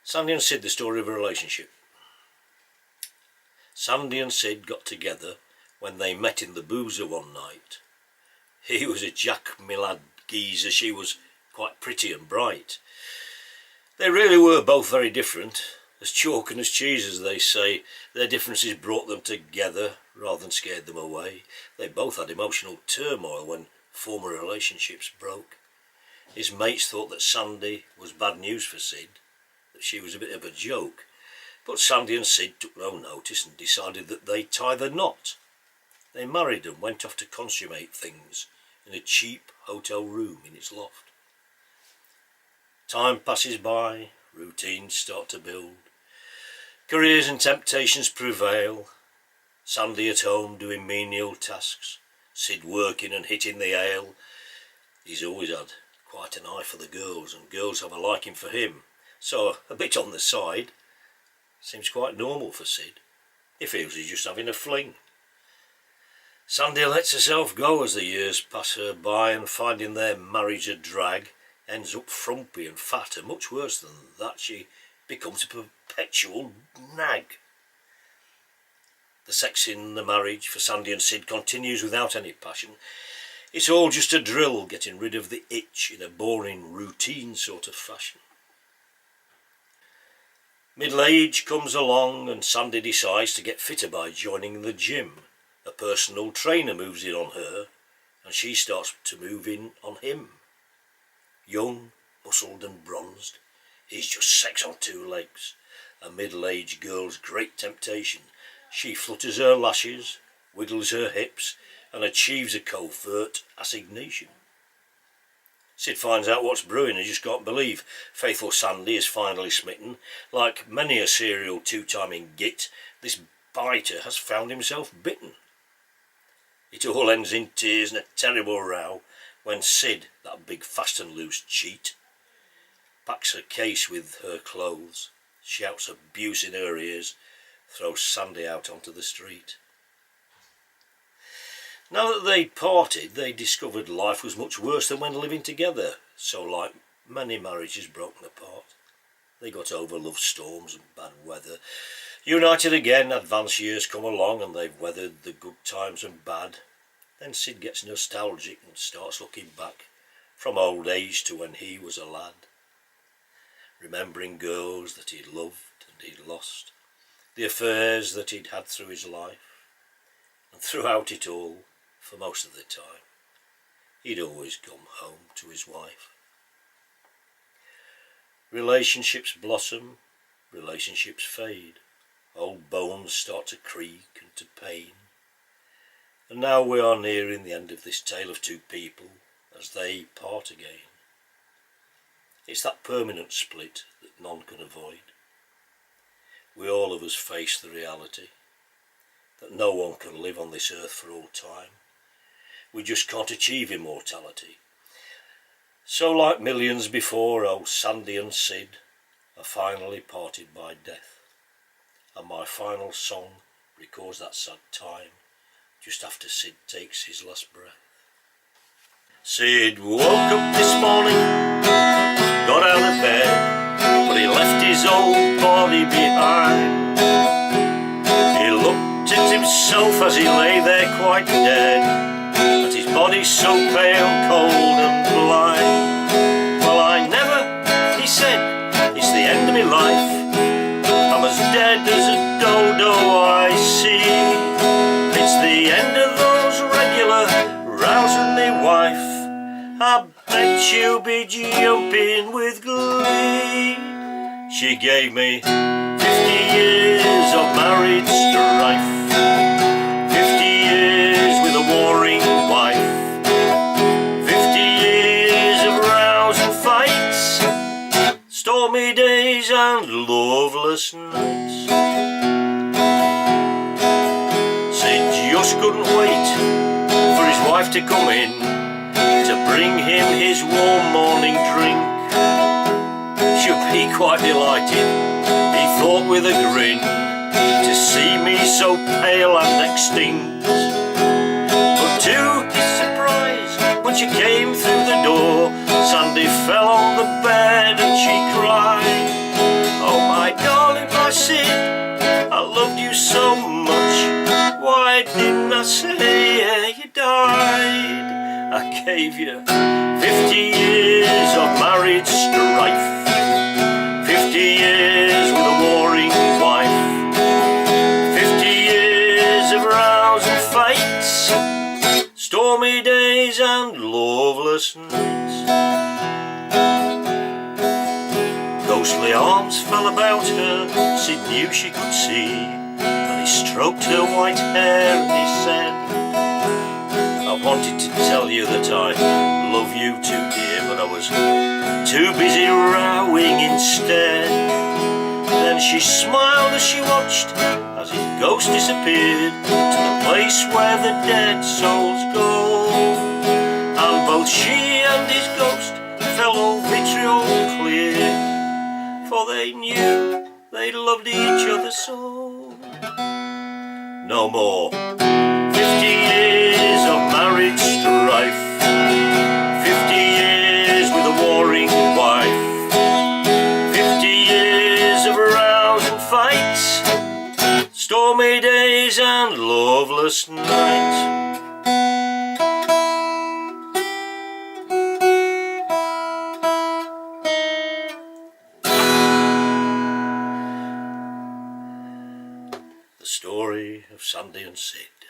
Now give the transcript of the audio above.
Sandie and Sid, the story of a relationship. Sandie and Sid got together when they met in the boozer one night. He was a Jack Millad geezer, she was quite pretty and bright. They really were both very different, as chalk and as cheese, as they say. Their differences brought them together rather than scared them away. They both had emotional turmoil when former relationships broke. His mates thought that Sandie was bad news for Sid, that she was a bit of a joke, but Sandie and Sid took no notice and decided that they'd tie the knot. They married and went off to consummate things in a cheap hotel room in its loft. Time passes by, routines start to build, careers and temptations prevail. Sandie at home doing menial tasks, Sid working and hitting the ale. He's always had quite an eye for the girls, and girls have a liking for him, so a bit on the side. Seems quite normal for Sid. He feels he's just having a fling. Sandie lets herself go as the years pass her by, and finding their marriage a drag, ends up frumpy and fat, and much worse than that, she becomes a perpetual nag. The sex in the marriage for Sandie and Sid continues without any passion. It's all just a drill, getting rid of the itch in a boring, routine sort of fashion. Middle age comes along and Sandie decides to get fitter by joining the gym. A personal trainer moves in on her and she starts to move in on him. Young, muscled and bronzed, he's just sex on two legs. A middle-aged girl's great temptation. She flutters her lashes, wiggles her hips and achieves a covert assignation. Sid finds out what's brewing and just can't believe faithful Sandie is finally smitten. Like many a serial two-timing git, this biter has found himself bitten. It all ends in tears and a terrible row when Sid, that big fast and loose cheat, packs her case with her clothes, shouts abuse in her ears, throws Sandie out onto the street. Now that they'd parted, they discovered life was much worse than when living together, so like many marriages broken apart, they got over love storms and bad weather. United again, advanced years come along and they've weathered the good times and bad. Then Sid gets nostalgic and starts looking back from old age to when he was a lad, remembering girls that he'd loved and he'd lost, the affairs that he'd had through his life, and throughout it all, for most of the time, he'd always come home to his wife. Relationships blossom, relationships fade, old bones start to creak and to pain. And now we are nearing the end of this tale of two people as they part again. It's that permanent split that none can avoid. We all of us face the reality that no one can live on this earth for all time. We just can't achieve immortality. So like millions before, old Sandie and Sid are finally parted by death. And my final song records that sad time just after Sid takes his last breath. Sid woke up this morning, got out of bed, but he left his old body behind. He looked at himself as he lay there quite dead, and his body so pale, cold and blind. Well, I never, he said, it's the end of my life. I'm as dead as a dodo, I see. It's the end of those regular rows with me wife. I bet you'll be jumping with glee. She gave me 50 years of married strife, 50 years with a warring wife, 50 years of rows and fights, stormy days and loveless nights. Sid just couldn't wait for his wife to come in to bring him his warm morning drink. She'll be quite delighted, he thought with a grin, to see me so pale and extinct. But to his surprise, when she came through the door, Sandie fell on the bed and she cried, oh Sid, I loved you so much. Why didn't I say you died? I gave you 50 years of married strife, 50 years with a warring wife, 50 years of rows and fights, stormy days and loveless nights. Ghostly arms fell about her, Sid knew she could see, and he stroked her white hair and he said, I wanted to tell you that I love you too, dear, but I was too busy rowing instead. Then she smiled as she watched as his ghost disappeared to the place where the dead souls go. And both she and his ghost felt all vitriol clear, for they knew they loved each other so. No more 50 years of married strife, 50 years with a warring wife, 50 years of rows and fights, stormy days and loveless nights. The story of Sandie and Sid.